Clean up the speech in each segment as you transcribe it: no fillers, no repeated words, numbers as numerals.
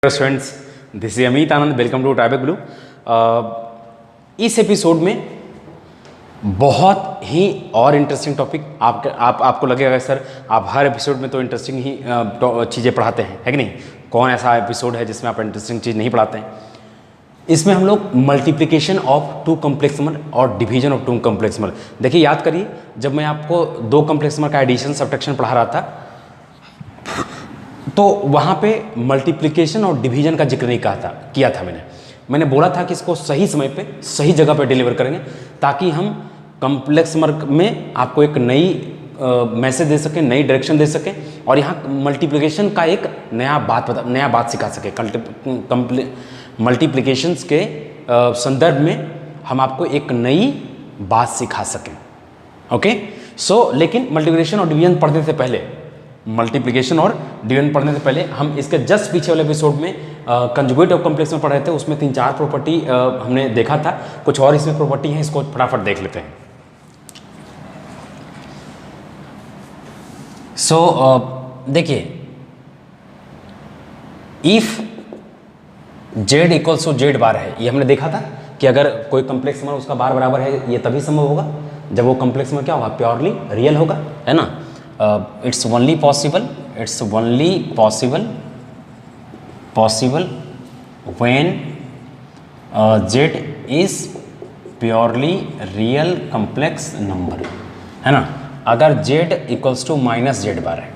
Students, this is Amit Anand. Welcome to ट्राइबेक blue. इस episode में बहुत ही और इंटरेस्टिंग टॉपिक आपको लगेगा सर आप हर एपिसोड में तो इंटरेस्टिंग ही चीज़ें पढ़ाते हैं, है कि नहीं? कौन ऐसा एपिसोड है जिसमें आप इंटरेस्टिंग चीज़ नहीं पढ़ाते हैं? इसमें हम लोग multiplication of two complex number और division of two complex number, देखिए याद करिए, जब मैं आपको दो कॉम्प्लेक्स नंबर का एडिशन सब्ट्रैक्शन पढ़ा रहा था तो वहाँ पे मल्टीप्लिकेशन और डिवीजन का जिक्र नहीं किया था मैंने बोला था कि इसको सही समय पे सही जगह पे डिलीवर करेंगे ताकि हम कॉम्प्लेक्स नंबर में आपको एक नई मैसेज दे सकें, नई डायरेक्शन दे सकें और यहाँ मल्टीप्लिकेशन का एक नया बात सिखा सके। मल्टीप्लिकेशंस के संदर्भ में हम आपको एक नई बात सिखा सकें। ओके, लेकिन मल्टीप्लिकेशन और डिवीजन पढ़ने से पहले हम इसके जस्ट पीछे वाले एपिसोड में कंजुगेट ऑफ कॉम्प्लेक्स में पढ़ रहे थे। उसमें 3-4 प्रॉपर्टी हमने देखा था, कुछ और इसमें प्रॉपर्टी हैं, इसको फटाफट देख लेते हैं। देखिए, if z equals to z bar है, ये हमने देखा था कि अगर कोई कॉम्प्लेक्स नंबर उसका बार बराबर है, ये तभी संभव होगा जब वो कॉम्प्लेक्स नंबर क्या होगा, प्योरली रियल होगा, है ना? It's only possible when z is purely real complex number, है ना? अगर z equals to minus Z bar है,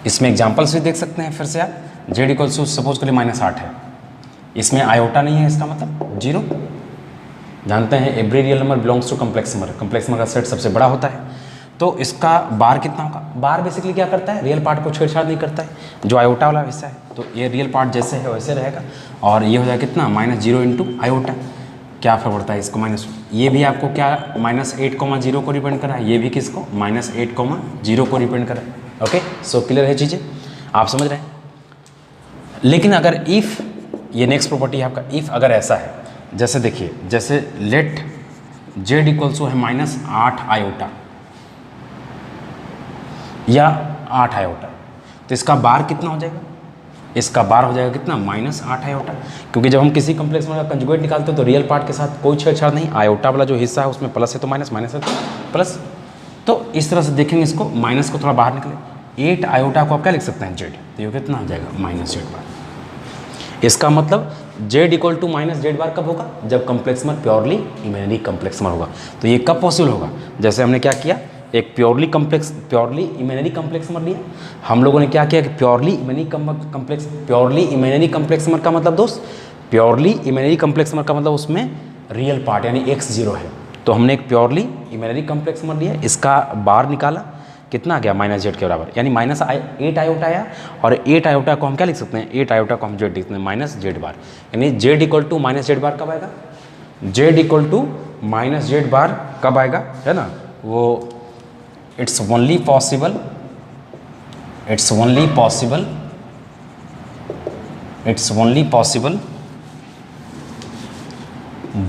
इसमें एग्जाम्पल्स भी देख सकते हैं फिर से आप। z इक्वल्स टू सपोज करिए -8 है, इसमें आयोटा नहीं है, इसका मतलब 0। जानते हैं every real number belongs to complex number का सेट सबसे बड़ा होता है, तो इसका बार कितना होगा? बार बेसिकली क्या करता है, रियल पार्ट को छेड़छाड़ नहीं करता है, जो आयोटा वाला हिस्सा है, तो ये रियल पार्ट जैसे है वैसे रहेगा और ये हो जाएगा कितना, -0 इंटू आयोटा। क्या फर्क पड़ता है इसको माइनस, ये भी आपको क्या -8,0 को रिप्रेजेंट करा है, ये भी किसको -8,0 को रिप्रेजेंट करा है। ओके, सो क्लियर है चीज़ें, आप समझ रहे हैं? लेकिन अगर इफ़, ये नेक्स्ट प्रॉपर्टी है आपका, इफ़ अगर ऐसा है, जैसे देखिए, जैसे लेट z इक्वल्स टू है -8 आयोटा या 8 आयोटा, तो इसका बार कितना हो जाएगा? इसका बार हो जाएगा कितना, -8 आयोटा, क्योंकि जब हम किसी कॉम्प्लेक्स नंबर का कंजुगेट निकालते हैं तो रियल पार्ट के साथ कोई छेड़छाड़ नहीं, आयोटा वाला जो हिस्सा है उसमें प्लस है तो माइनस है तो प्लस, तो इस तरह से देखेंगे इसको, माइनस को थोड़ा बाहर निकले, 8 आयोटा को आप क्या लिख सकते हैं, z, तो ये कितना हो जाएगा, -z बार। इसका मतलब z इक्वल टू -z बार कब होगा? जब complex number purely imaginary complex number होगा। तो ये कब पॉसिबल होगा? जैसे हमने क्या किया, एक प्योरली इमेजिनरी कॉम्प्लेक्स नंबर लिया, हम लोगों ने क्या किया कि प्योरली इमेजिनरी कॉम्प्लेक्स नंबर का मतलब दोस्त, प्योरली इमेजिनरी कॉम्प्लेक्स नंबर का मतलब उसमें रियल पार्ट यानी x 0 है, तो हमने एक प्योरली इमेजिनरी कॉम्प्लेक्स नंबर लिया, इसका बार निकाला, कितना आ गया, -z के बराबर, यानी -8 आयोटा आया, और 8 आयोटा को हम क्या लिख सकते हैं, 8 आयोटा को हम z लिख सकते हैं -z बार, यानी z इक्वल टू -z बार कब आएगा, z इक्वल टू -z बार कब आएगा, है ना? वो it's only possible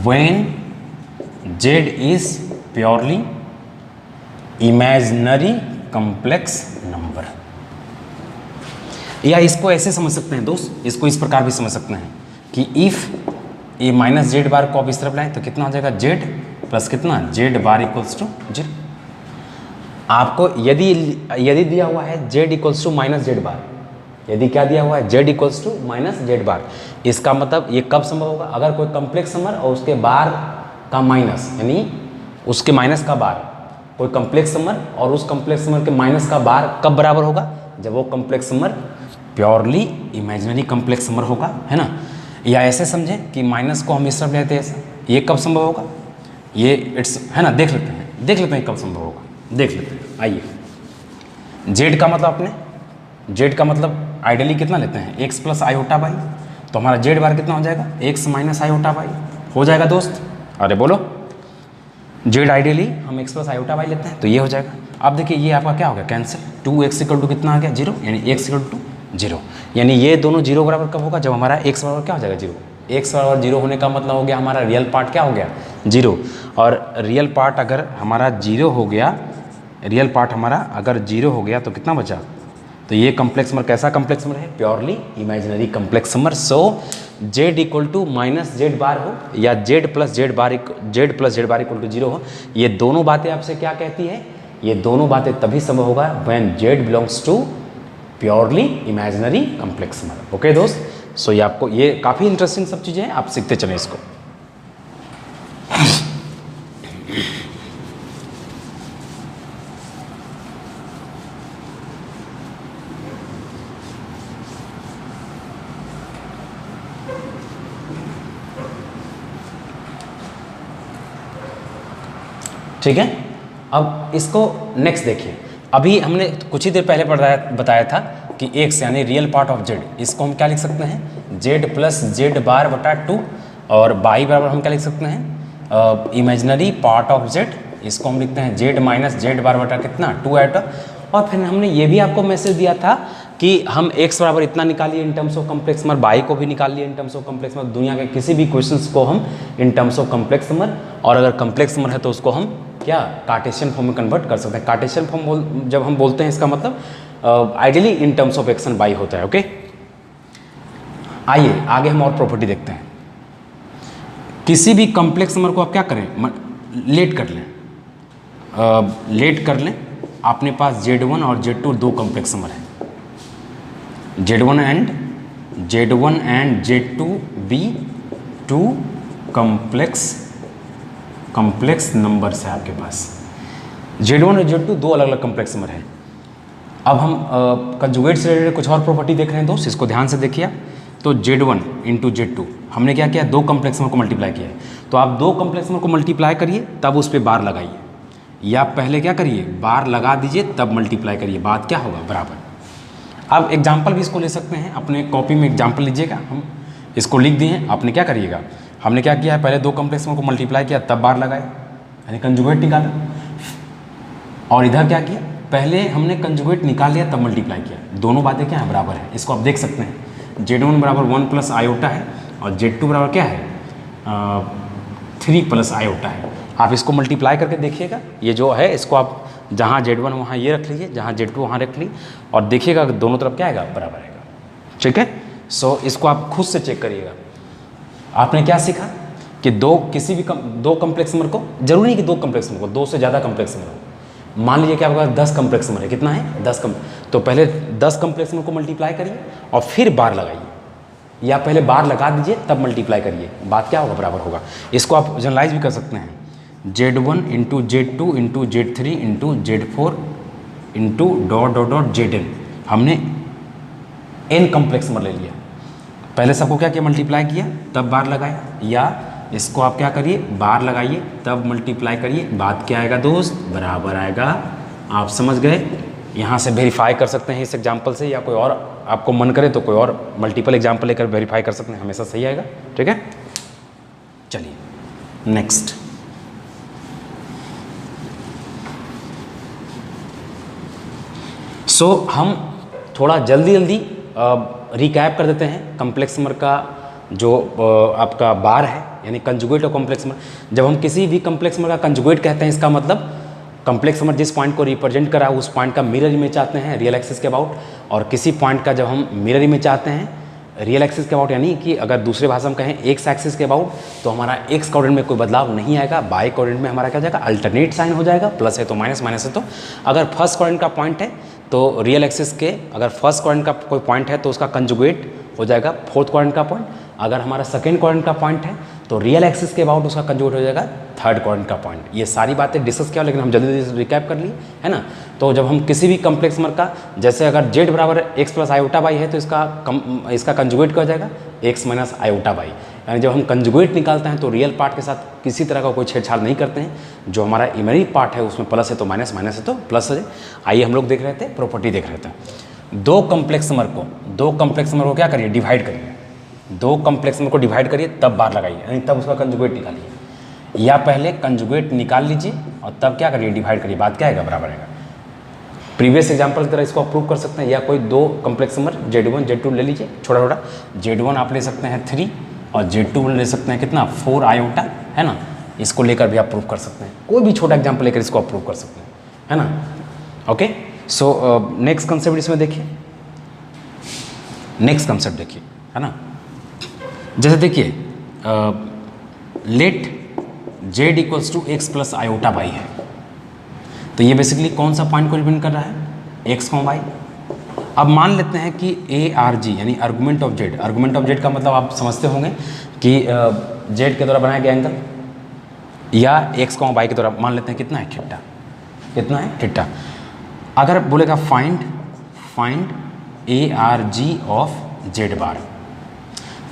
when z is purely imaginary complex number. या इसको ऐसे समझ सकते हैं दोस्त, इसको इस प्रकार भी समझ सकते हैं कि इफ ये -z बार को आप इस तरफ लाएं तो कितना हो जाएगा, z प्लस कितना, z बार इक्वल्स टू 0। आपको यदि दिया हुआ है z इक्वल्स टू -z बार, यदि क्या दिया हुआ है, z इक्वल्स टू -z बार, इसका मतलब ये कब संभव होगा? अगर कोई कॉम्प्लेक्स नंबर और उसके बार का माइनस, यानी उसके माइनस का बार, कोई कॉम्प्लेक्स नंबर और उस कॉम्प्लेक्स नंबर के माइनस का बार कब बराबर होगा? जब वो complex number purely imaginary complex number होगा, है ना? या ऐसे समझें कि माइनस को हम इस तरफ लेते हैं ऐसा, ये कब संभव होगा? ये इट्स, है ना, देख लेते हैं कब संभव होगा, देख लेते हैं। आइए, z का मतलब z का मतलब आइडियली कितना लेते हैं, x प्लस आयोटा बाई, तो हमारा z बार कितना हो जाएगा, x माइनस आयोटा बाई हो जाएगा दोस्त। अरे बोलो, z आइडियली हम x प्लस आयोटा बाई लेते हैं, तो ये हो जाएगा। अब देखिए ये आपका क्या हो गया, कैंसिल, 2x इक्वल टू कितना आ गया, 0, यानी x इक्वल टू 0, यानी ये दोनों 0 बराबर कब होगा, जब हमारा x बराबर क्या हो जाएगा, 0। x बराबर 0 होने का मतलब हो गया हमारा रियल पार्ट क्या हो गया, 0, और रियल पार्ट अगर हमारा 0 हो गया, रियल पार्ट हमारा अगर 0 हो गया तो कितना बचा, तो ये कॉम्प्लेक्स नंबर कैसा कॉम्प्लेक्स नंबर है? Purely imaginary complex number. So z equal to minus Z bar हो या z plus Z bar equal to 0 हो, ये दोनों बातें आपसे क्या कहती है? ये दोनों बातें तभी संभव होगा when z belongs to purely imaginary complex number. Okay दोस्त, सो ये आपको ये काफ़ी इंटरेस्टिंग सब चीज़ें हैं, आप सीखते चलें इसको। ठीक है, अब इसको नेक्स्ट देखिए। अभी हमने कुछ ही देर पहले बताया था कि x यानी रियल पार्ट ऑफ z, इसको हम क्या लिख सकते हैं? z प्लस जेड बार बटा 2, और y बराबर हम क्या लिख सकते हैं? इमेजिनरी पार्ट ऑफ z, इसको हम लिखते हैं z माइनस जेड बार बटा कितना? 2 आइटा। और फिर हमने ये भी आपको मैसेज दिया था कि हम x बराबर इतना निकालिए इन terms of complex number, y को भी निकालिए इन टर्म्स ऑफ कॉम्प्लेक्स नंबर। दुनिया के किसी भी क्वेश्चंस को हम इन टर्म्स ऑफ कॉम्प्लेक्स नंबर, और अगर कॉम्प्लेक्स नंबर है तो उसको हम क्या कार्टेशियन फॉर्म में कन्वर्ट कर सकते हैं। कार्टेशियन फॉर्म जब हम बोलते हैं इसका मतलब ideally in terms of X and Y होता है। ओके, आइए आगे हम और प्रॉपर्टी देखते हैं। किसी भी कॉम्प्लेक्स नंबर को आप क्या करें? लेट कर लें। अपने पास Z1 और Z2 दो कॉम्प्लेक्स नंबर हैं, Z1 एंड Z2 भी टू कॉम्प्लेक्स नंबर्स है आपके पास। Z1 और Z2 दो अलग अलग कॉम्प्लेक्स नंबर हैं। अब हम कंजुगेट से रिलेटेड कुछ और प्रॉपर्टी देख रहे हैं दोस्त, इसको ध्यान से देखिए। तो Z1 इंटू Z2 हमने क्या किया? दो कॉम्प्लेक्स नंबर को मल्टीप्लाई किया है। तो आप दो कॉम्प्लेक्स नंबर को मल्टीप्लाई करिए, तब उस पर बार लगाइए, या पहले क्या करिए? बार लगा दीजिए तब मल्टीप्लाई करिए, बात क्या होगा? बराबर। अब एग्जाम्पल भी इसको ले सकते हैं, अपने कॉपी में एग्जाम्पल लीजिएगा, हम इसको लिख दिए हैं। आपने क्या करिएगा? हमने क्या किया है? पहले दो कॉम्प्लेक्स नंबर को मल्टीप्लाई किया तब बार लगाए, यानी कंजुगेट निकाला। और इधर क्या किया? पहले हमने कंजुगेट निकाल लिया तब मल्टीप्लाई किया। दोनों बातें क्या है? बराबर है। इसको आप देख सकते हैं। Z1 बराबर 1 प्लस आयोटा है और Z2 बराबर क्या है? 3 प्लस आयोटा है। आप इसको मल्टीप्लाई करके देखिएगा। ये जो है इसको आप जहाँ Z1 वहाँ ये रख लीजिए, जहाँ Z2 वहाँ रख ली, और देखिएगा दोनों तरफ क्या आएगा? बराबर आएगा। ठीक है, सो इसको आप खुद से चेक करिएगा। आपने क्या सीखा कि किसी भी दो कॉम्प्लेक्स नंबर को, जरूरी नहीं कि दो कॉम्प्लेक्स नंबर को, दो से ज़्यादा कॉम्प्लेक्स नंबर हो। मान लीजिए कि आपके पास 10 कॉम्प्लेक्स नंबर है। कितना है? 10 तो पहले 10 कॉम्प्लेक्स नंबर को मल्टीप्लाई करिए और फिर बार लगाइए, या पहले बार लगा दीजिए तब मल्टीप्लाई करिए, बात क्या होगा? बराबर होगा। इसको आप जनरलाइज भी कर सकते हैं। Z1 into Z2 into Z3 into Z4 into dot dot dot Zn। हमने n कॉम्प्लेक्स नंबर ले लिया, पहले सबको क्या किया? मल्टीप्लाई किया तब बार लगाया, या इसको आप क्या करिए? बार लगाइए तब मल्टीप्लाई करिए, बात क्या आएगा दोस्त? बराबर आएगा। आप समझ गए? यहाँ से वेरीफाई कर सकते हैं इस एग्जाम्पल से, या कोई और आपको मन करे तो कोई और मल्टीपल एग्जाम्पल लेकर वेरीफाई कर सकते हैं, हमेशा सही आएगा। ठीक है, चलिए नेक्स्ट। सो हम थोड़ा जल्दी रिकैप कर देते हैं कॉम्प्लेक्स नंबर का जो आपका बार है, यानी कंजुगेट और कॉम्प्लेक्स नंबर। जब हम किसी भी कॉम्प्लेक्स नंबर का कंजुगेट कहते हैं, इसका मतलब कॉम्प्लेक्स नंबर जिस पॉइंट को रिप्रेजेंट करा है उस पॉइंट का मिरर इमेज चाहते हैं रियल एक्सिस के अबाउट, और किसी पॉइंट का जब हम मिरर इमेज चाहते हैं रियल एक्सिस के अबाउट, यानी कि अगर दूसरे भाषा में कहें एक्स एक्सिस के अबाउट, तो हमारा एक्स कोऑर्डिनेट में कोई बदलाव नहीं आएगा, बाय कोऑर्डिनेट में हमारा क्या हो जाएगा? अल्टरनेट साइन हो जाएगा, प्लस है तो माइनस, माइनस है तो। अगर फर्स्ट कोऑर्डिनेट का पॉइंट है तो रियल एक्सिस के, अगर फर्स्ट कोऑर्डिनेट का कोई पॉइंट है तो उसका कंजुगेट हो जाएगा फोर्थ कोऑर्डिनेट का पॉइंट। अगर हमारा सेकंड कोऑर्डिनेट का पॉइंट है तो रियल एक्सिस के अबाउट उसका कंजुगेट हो जाएगा थर्ड कोऑर्डिनेट का पॉइंट। ये सारी बातें डिस्कस किया, लेकिन हम जल्दी जल्दी रिकैप कर लिए, है ना। तो जब हम किसी भी कॉम्प्लेक्स नंबर का, जैसे अगर z बराबर x प्लस आयोटा बाई है तो इसका कंजुगेट क्या हो जाएगा? x minus iota by. यानी जब हम कंजुगेट निकालते हैं तो रियल पार्ट के साथ किसी तरह का कोई छेड़छाड़ नहीं करते हैं। जो हमारा इमेजिनरी पार्ट है उसमें प्लस है तो माइनस, माइनस है तो प्लस हो जाए। आइए हम लोग देख रहे थे, प्रॉपर्टी देख रहे थे। दो कॉम्प्लेक्स नंबर को क्या करिए? डिवाइड करिए। दो कॉम्प्लेक्स नंबर को डिवाइड करिए तब बार लगाइए, यानी तब उसका कंजुगेट निकालिए, या पहले कंजुगेट निकाल लीजिए और तब क्या करिए? डिवाइड करिए, बात क्या आएगा? बराबर आएगा। प्रीवियस एग्जांपल की तरह इसको आप प्रूव कर सकते हैं, या कोई दो कॉम्प्लेक्स नंबर Z1 Z2 ले लीजिए, छोटा छोटा। Z1 आप ले सकते हैं 3 और Z2 ले सकते हैं कितना? 4 आयोटा, है ना। इसको लेकर भी आप प्रूव कर सकते हैं, कोई भी छोटा एग्जाम्पल लेकर इसको आप प्रूव कर सकते हैं, है ना। ओके, सो नेक्स्ट कंसेप्ट इसमें देखिए, नेक्स्ट कंसेप्ट देखिए, है ना। जैसे देखिए let Z equals to X plus iota Y है, तो ये बेसिकली कौन सा पॉइंट को रिप्रेजेंट कर रहा है, एक्स कॉमा वाई। अब मान लेते हैं कि ए आर जी यानी argument of Z, argument of Z का मतलब आप समझते होंगे कि जेड के द्वारा बनाया गया एंगल, या एक्स कॉमा वाई के द्वारा मान लेते हैं कितना है थीटा, कितना है थीटा। अगर बोलेगा find A R G of Z bar,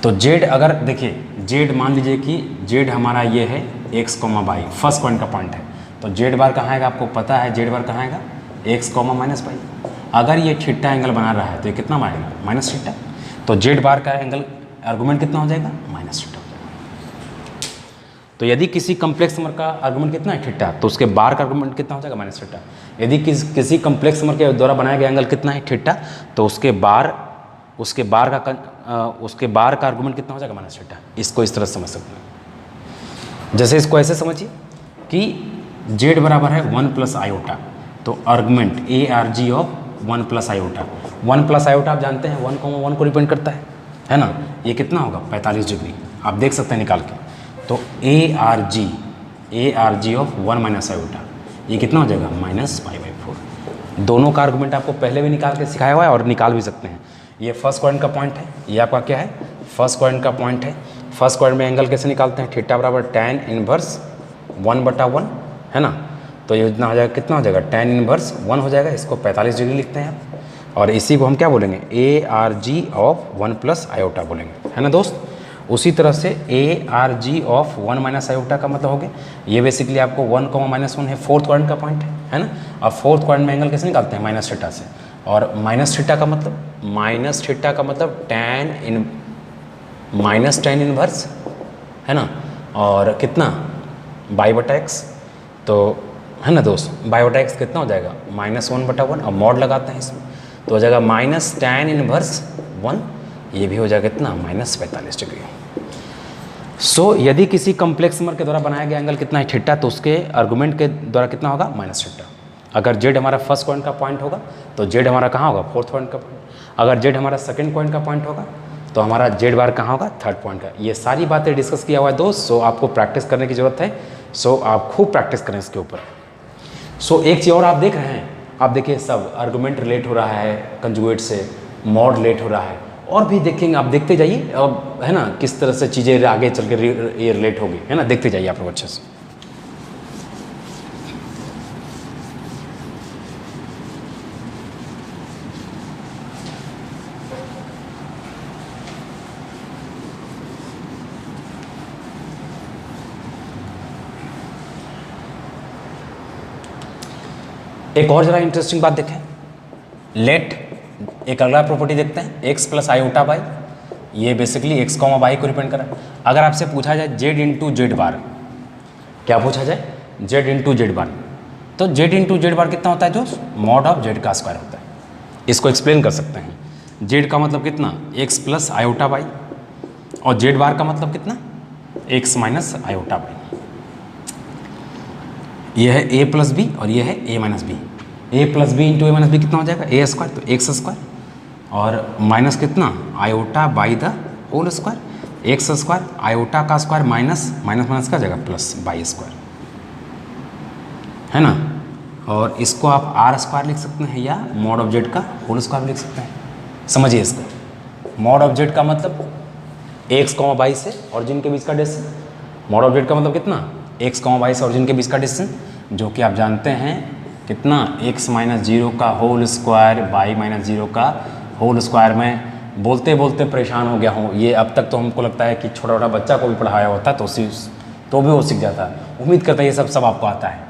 तो जेड अगर देखिए जेड मान लीजिए कि जेड हमारा ये है X comma Y, first point का पॉइंट है, तो जेड बार कहाँ आएगा, आपको पता है जेड बार कहाँ आएगा, एक्स कॉमा माइनस वाई। अगर ये थीटा एंगल बना रहा है तो ये कितना आएगा, माइनस थीटा। तो जेड बार का एंगल आर्गुमेंट कितना हो जाएगा, माइनस थीटा। तो यदि किसी कम्प्लेक्स नंबर का आर्गुमेंट कितना है थीटा, तो उसके बार का आर्गुमेंट कितना हो जाएगा, माइनस थीटा। यदि किसी कम्प्लेक्स नंबर के द्वारा बनाया गया एंगल कितना है थीटा, तो उसके बार का आर्गुमेंट कितना हो जाएगा, माइनस थीटा। इसको इस तरह समझ सकते हैं। जैसे इसको ऐसे समझिए कि जेड बराबर है 1 प्लस आयोटा, तो argument A R G of 1 plus iota, 1 plus iota आप जानते हैं 1 को रिप्रेजेंट करता है ना। ये कितना होगा 45 डिग्री, आप देख सकते हैं निकाल के। तो ए R G of 1 minus iota, ये कितना हो जाएगा, माइनस π/4। दोनों का आर्गुमेंट आपको पहले भी निकाल के सिखाया हुआ है और निकाल भी सकते हैं। ये फर्स्ट क्वाड्रेंट का पॉइंट है, ये आपका क्या है, फर्स्ट क्वाड्रेंट का पॉइंट है। फर्स्ट क्वाड्रेंट में एंगल कैसे निकालते हैं, थीटा बराबर tan इनवर्स 1/1, है ना। तो ये इतना हो जाएगा, कितना हो जाएगा, tan इनवर्स 1 हो जाएगा। इसको 45 डिग्री लिखते हैं आप, और इसी को हम क्या बोलेंगे, ए R G of 1 plus iota बोलेंगे, है ना दोस्त। उसी तरह से ए R G of 1 minus iota का मतलब हो गया, ये बेसिकली आपको 1 -1 है, फोर्थ क्वाड्रेंट का पॉइंट है ना। अब फोर्थ क्वाड्रेंट में एंगल कैसे निकालते हैं, माइनस थीटा से। और माइनस थीटा का मतलब tan इनवर्स, है ना। और कितना, y/x, तो है ना दोस्त, y/x कितना हो जाएगा, -1/1। और मॉड लगाते हैं इसमें, तो हो जाएगा माइनस tan इनवर्स 1, ये भी हो जाएगा कितना, -45 डिग्री। सो यदि किसी कम्प्लेक्स नंबर के द्वारा बनाया गया एंगल कितना है थीटा, तो उसके आर्गुमेंट के द्वारा कितना होगा, माइनस थीटा। अगर जेड हमारा फर्स्ट पॉइंट का पॉइंट होगा तो जेड हमारा कहाँ होगा, फोर्थ पॉइंट का पॉइंट। अगर जेड हमारा सेकंड पॉइंट का पॉइंट होगा तो हमारा जेड बार कहाँ होगा, थर्ड पॉइंट का। ये सारी बातें डिस्कस किया हुआ है दोस्त। सो आपको प्रैक्टिस करने की ज़रूरत है। सो आप खूब प्रैक्टिस करें इसके ऊपर। सो एक चीज़ और आप देख रहे हैं, आप देखिए सब आर्गुमेंट रिलेट हो रहा है कंजुगेट से, मॉड रिलेट हो रहा है, और भी देखेंगे आप, देखते जाइए अब, है ना, किस तरह से चीज़ें आगे चल के ये रिलेट होगी, है ना। देखते जाइए आप लोग अच्छे से। एक और जरा इंटरेस्टिंग बात देखें, लेट एक अगला प्रॉपर्टी देखते हैं, एक्स प्लस आयोटा बाई, ये बेसिकली एक्स कॉमा वाई को रिप्रेजेंट करा। अगर आपसे पूछा जाए जेड इंटू जेड बार, क्या पूछा जाए, जेड इंटू जेड बार, तो जेड इंटू जेड बार कितना होता है दोस्त, मॉड ऑफ जेड का स्क्वायर होता है। इसको एक्सप्लेन कर सकते हैं। जेड का मतलब कितना, एक्स प्लस आयोटा बाई, और जेड बार का मतलब कितना, एक्स माइनस आयोटा बाई। ये है ए प्लस बी और ये है A minus B. A plus B into A minus B कितना हो जाएगा, ए स्क्वायर, तो एक्स स्क्वायर, और माइनस कितना, iota Y the whole square, X square, iota का स्क्वायर माइनस माइनस का जाएगा प्लस बाई स्क्वायर, है ना। और इसको आप आर स्क्वायर लिख सकते हैं या मॉड ऑफ जेड का होल स्क्वायर लिख सकते हैं। समझिए इसको, मॉड ऑफ जेड का मतलब एक्स कॉमा बाई से ऑरिजिन के बीच का डिस्टेंस, मॉड ऑफ जेड का मतलब कितना, एक्स कॉमा वाई से ऑरिजिन के बीच का डिस्टेंस, जो कि आप जानते हैं कितना, x माइनस 0 का होल स्क्वायर y माइनस 0 का होल स्क्वायर। में बोलते बोलते परेशान हो गया हूँ, ये अब तक तो हमको लगता है कि छोटा छोटा बच्चा को भी पढ़ाया होता तो भी वो सीख जाता है। उम्मीद करता है ये सब आपको आता है,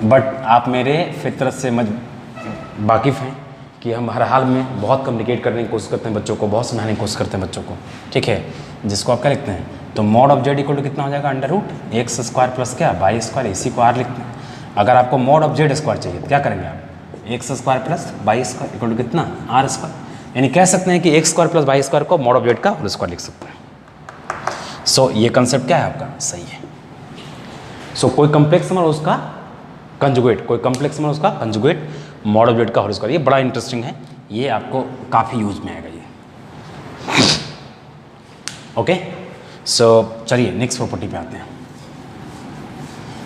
बट आप मेरे फितरत से वाकिफ़ हैं कि हम हर हाल में बहुत कम्युनिकेट करने की कोशिश करते हैं बच्चों को, बहुत समझाने की कोशिश करते हैं बच्चों को, ठीक है। जिसको आप क्या लिखते हैं, तो mod of Z equal to कितना हो जाएगा, under root X square plus क्या, वाई स्क्वायर, इसी को आर लिखते हैं। अगर आपको मॉड ऑफ जेड स्क्वायर चाहिए तो क्या करेंगे आप, X square plus Y square equal to कितना, आर स्क्वायर। यानी कह सकते हैं कि X square plus Y square को मॉड ऑफ जेड का होल स्क्वायर लिख सकते हैं। सो ये कंसेप्ट क्या है आपका, सही है। सो कोई कम्प्लेक्स नंबर उसका कंजुगेट, कोई कम्प्लेक्स नंबर उसका कंजुगेट मॉड ऑफ जेड का होल स्क्वायर। ये बड़ा इंटरेस्टिंग है, ये आपको काफ़ी यूज में आएगा ये। ओके, सो चलिए नेक्स्ट प्रॉपर्टी पे आते हैं।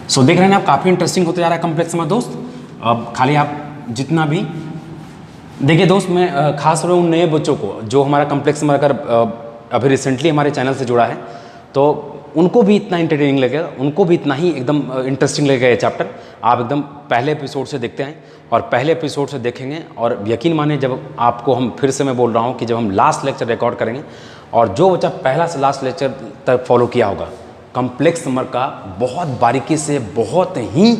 सो देख रहे हैं आप, काफ़ी इंटरेस्टिंग होते जा रहा है कॉम्प्लेक्स नंबर दोस्त। अब खाली आप जितना भी देखिए दोस्त, मैं खास तौर पर उन नए बच्चों को जो हमारा कॉम्प्लेक्स नंबर अगर अभी रिसेंटली हमारे चैनल से जुड़ा है तो उनको भी इतना इंटरटेनिंग लगेगा, उनको भी इतना ही एकदम इंटरेस्टिंग लगेगा ये चैप्टर। आप एकदम पहले एपिसोड से देखते हैं और पहले एपिसोड से देखेंगे, और यकीन माने जब आपको हम फिर से मैं बोल रहा हूँ कि जब हम लास्ट लेक्चर रिकॉर्ड करेंगे और जो बच्चा पहला से लास्ट लेक्चर तक फॉलो किया होगा कॉम्प्लेक्स नंबर का बहुत बारीकी से, बहुत ही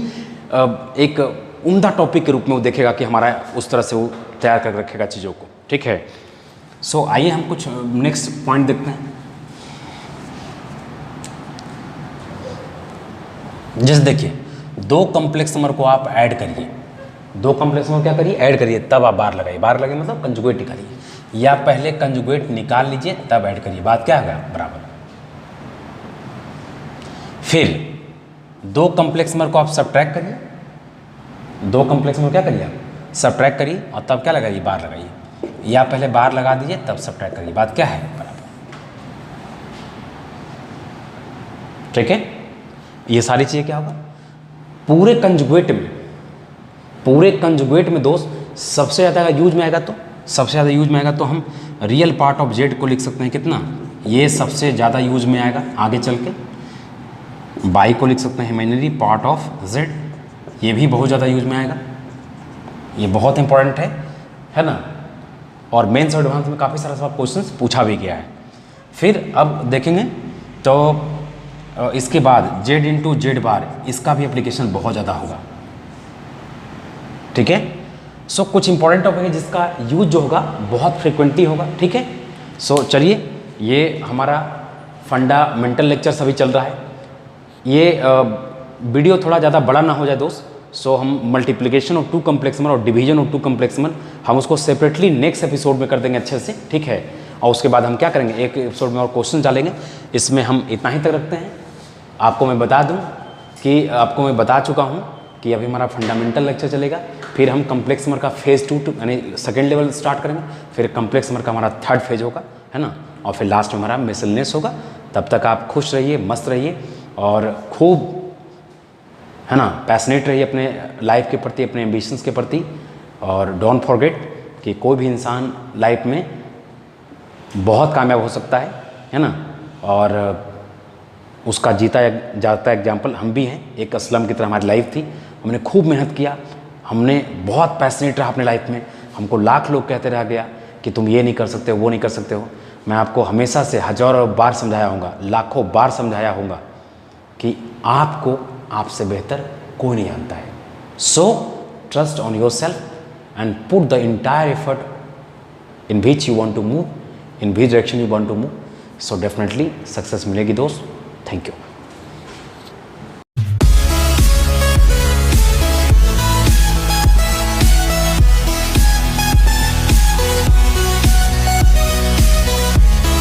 एक उम्दा टॉपिक के रूप में वो देखेगा कि हमारा उस तरह से वो तैयार कर रखेगा चीज़ों को, ठीक है। सो आइए हम कुछ नेक्स्ट पॉइंट देखते हैं। जैसे देखिए, दो कॉम्प्लेक्स नंबर को आप ऐड करिए, दो कॉम्प्लेक्स नंबर क्या करिए, ऐड करिए, तब आप बार लगाइए। बार लगाइए मतलब कंजुगेट निकालिए, या पहले कंजुगेट निकाल लीजिए तब ऐड करिए, बात क्या होगा बराबर। फिर दो कॉम्प्लेक्स नंबर को आप सब्ट्रैक्ट करिए, दो कॉम्प्लेक्स नंबर क्या करिए आप सब्ट्रैक्ट करिए और तब क्या लगाइए, बार लगाइए, या पहले बार लगा दीजिए तब सब्ट्रैक्ट करिए, बात क्या है बराबर, ठीक है। ये सारी चीज़ें क्या होगा पूरे कंजुगेट में दोस्त सबसे ज़्यादा यूज में आएगा, तो सबसे ज़्यादा यूज में आएगा तो हम रियल पार्ट ऑफ जेड को लिख सकते हैं कितना, ये सबसे ज़्यादा यूज में आएगा। आगे चल के बाई को लिख सकते हैं इमेजिनरी पार्ट ऑफ जेड, ये भी बहुत ज़्यादा यूज में आएगा, ये बहुत इंपॉर्टेंट है ना। और मेंस और एडवांस में काफ़ी सारा सब क्वेश्चंस पूछा भी गया है। फिर अब देखेंगे तो इसके बाद जेड इंटू जेड बार, इसका भी एप्लीकेशन बहुत ज़्यादा होगा, ठीक है। सो कुछ इंपॉर्टेंट टॉपिक है जिसका यूज जो होगा बहुत फ्रिक्वेंटली होगा, ठीक है। सो चलिए, ये हमारा फंडामेंटल लेक्चर अभी चल रहा है। ये वीडियो थोड़ा ज़्यादा बड़ा ना हो जाए दोस्त, सो हम multiplication of two complex number और division of two complex number हम उसको सेपरेटली नेक्स्ट एपिसोड में कर देंगे अच्छे से, ठीक है। और उसके बाद हम क्या करेंगे, एक एपिसोड में और क्वेश्चन डालेंगे। इसमें हम इतना ही तक रखते हैं। आपको मैं बता दूं कि आपको मैं बता चुका हूं कि अभी हमारा फंडामेंटल लेक्चर चलेगा, फिर हम कॉम्प्लेक्स नंबर का फेज़ 2 यानी सेकेंड लेवल स्टार्ट करेंगे, फिर कॉम्प्लेक्स नंबर का हमारा थर्ड फेज होगा, है ना, और फिर लास्ट में हमारा मिसलनेस होगा। तब तक आप खुश रहिए, मस्त रहिए और खूब, है ना, पैशनेट रहिए अपने लाइफ के प्रति, अपने एम्बिशंस के प्रति। और डोंट फॉरगेट कि कोई भी इंसान लाइफ में बहुत कामयाब हो सकता है ना, और उसका जीता जाता एग्जाम्पल हम भी हैं। एक असलम की तरह हमारी लाइफ थी, हमने खूब मेहनत किया, हमने बहुत पैशनेट रहा अपने लाइफ में। हमको लाख लोग कहते रह गया कि तुम ये नहीं कर सकते हो, वो नहीं कर सकते हो। मैं आपको हमेशा से हज़ारों बार समझाया होगा, लाखों बार समझाया होगा कि आपको आपसे बेहतर कोई नहीं जानता है। So trust on yourself and put the entire effort in which you want to move, in which direction you want to move. So definitely success मिलेगी दोस्त। Thank you.